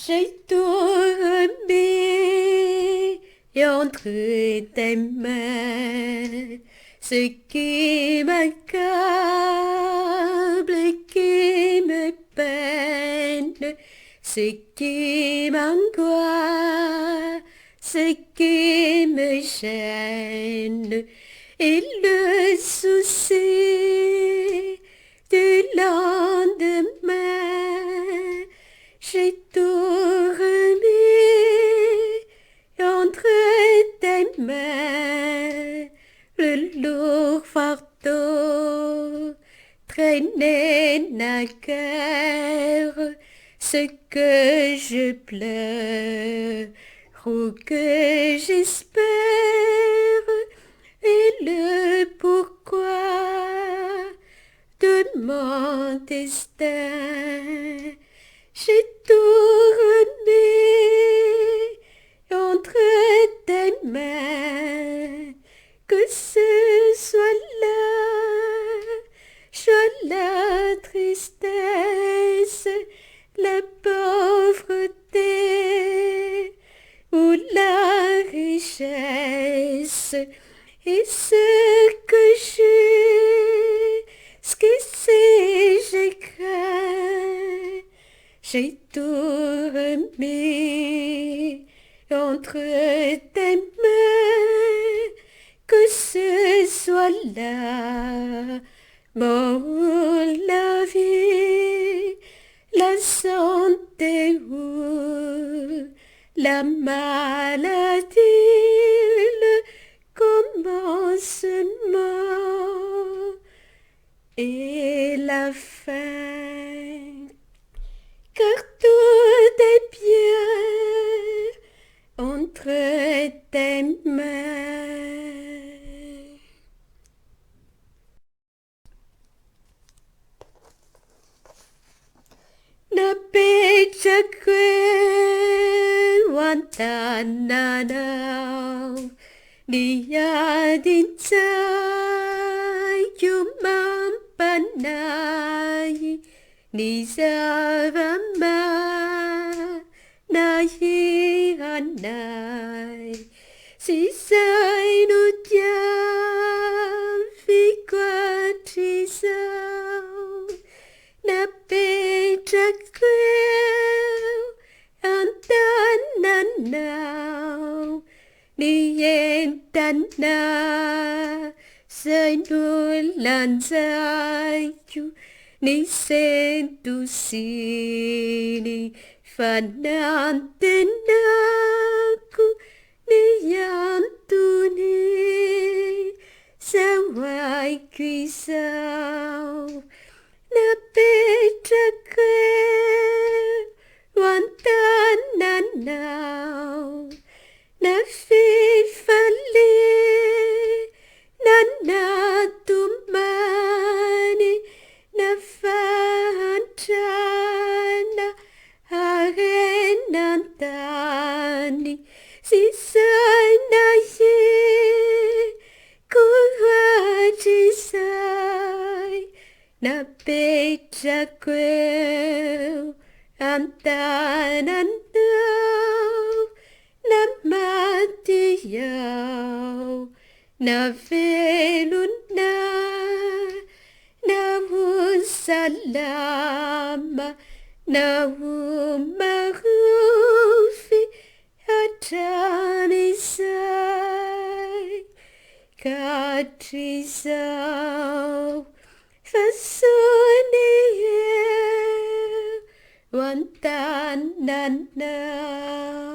J'ai tout remis entre tes mains, ce qui m'accable et qui me peine, ce qui m'angoisse, ce qui me gêne, et le souci du lendemain. J'ai tout remis entre tes mains, le lourd fardeau traîné naguère, ce que je pleure ou que j'espère, et le pourquoi de mon destin. J'ai tout remis entre tes mains, que ce soit la tristesse, la pauvreté ou la richesse, et ce que jusqu'ici j'ai craint. J'ai tout remis entre tes mains, que ce soit l'amour, la vie, la santé ou la maladie, le commencement et la fin. Car tout est bien entre tes mains. Apetrako, an-tananao, AMAM-BAHOANA, ni zava-tsarotra, si sai nu diaviquatrisau, Apetrako, an-tananao, ni indrindra, sai nu lanzayu, ni sentusini fanantenaku, ni antuni sawai kisau. Apetrako, an-tananao, na fifali na natumani, na fahantrana harenantani, si sai na ye kuhatisai. Apetrako, an-tananao, na matiyaw, na veluna, na salama, na marufi atanisay, katrisaw, fasuniye, an-tananao.